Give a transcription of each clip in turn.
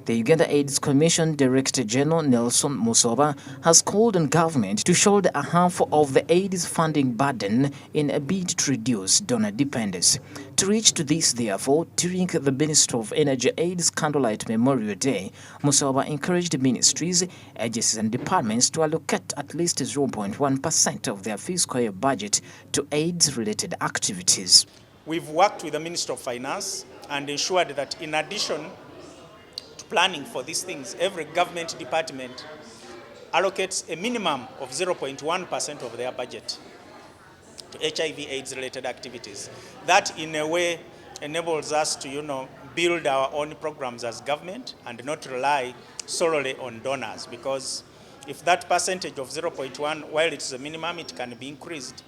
The Uganda AIDS Commission Director General Nelson Musoba has called on government to shoulder a half of the AIDS funding burden in a bid to reduce donor dependence. To reach to this, therefore, during the Ministry of Energy AIDS Candlelight Memorial Day, Musoba encouraged ministries, agencies and departments to allocate at least 0.1% of their fiscal year budget to AIDS-related activities. We've worked with the Ministry of Finance and ensured that in addition planning for these things, every government department allocates a minimum of 0.1% of their budget to HIV/AIDS related activities. That in a way enables us to build our own programs as government and not rely solely on donors, because if that percentage of 0.1, while it's a minimum, it can be increased.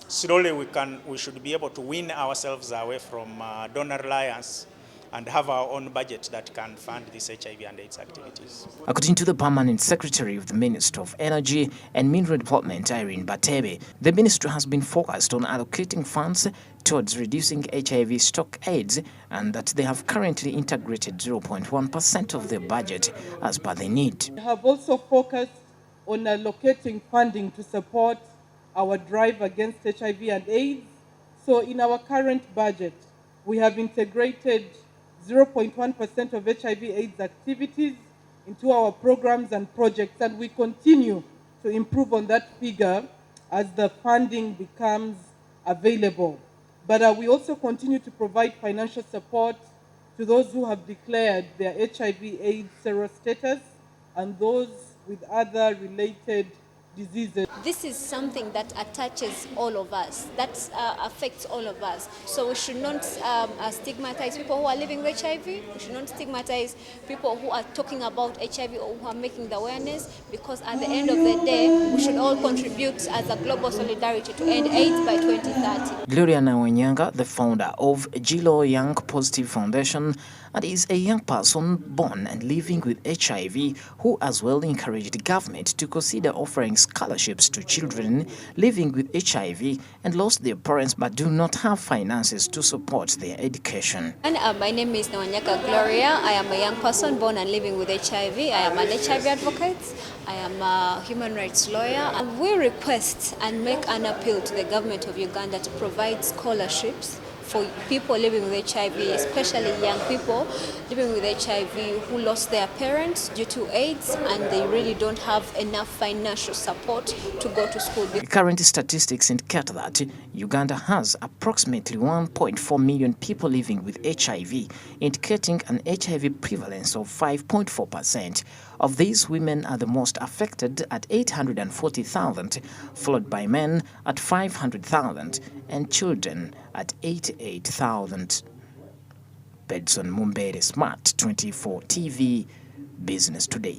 Slowly we should be able to wean ourselves away from donor reliance and have our own budget that can fund these HIV and AIDS activities. According to the Permanent Secretary of the Ministry of Energy and Mineral Development, Irene Batebe, the ministry has been focused on allocating funds towards reducing HIV/AIDS and that they have currently integrated 0.1% of their budget as per the need. We have also focused on allocating funding to support our drive against HIV and AIDS. So in our current budget, we have integrated 0.1% of HIV/AIDS activities into our programs and projects, and we continue to improve on that figure as the funding becomes available. But we also continue to provide financial support to those who have declared their HIV/AIDS serostatus and those with other related diseases. This is something that attaches all of us, that affects all of us. So we should not stigmatize people who are living with HIV. We should not stigmatize people who are talking about HIV or who are making the awareness, because at the end of the day, we should all contribute as a global solidarity to end AIDS by 2030. Gloria Nawanyanga, the founder of Gilo Young Positive Foundation, and is a young person born and living with HIV who as well encouraged the government to consider offering scholarships to children living with HIV and lost their parents but do not have finances to support their education. And my name is Nawanyanga Gloria. I am a young person born and living with HIV. I am an HIV advocate. I am a human rights lawyer. And we request and make an appeal to the government of Uganda to provide scholarships for people living with HIV, especially young people living with HIV who lost their parents due to AIDS and they really don't have enough financial support to go to school. Current statistics indicate that Uganda has approximately 1.4 million people living with HIV, indicating an HIV prevalence of 5.4%. Of these, women are the most affected at 840,000, followed by men at 500,000 and children at 88,000. Pedson Mumbere, Smart24 TV, Business Today.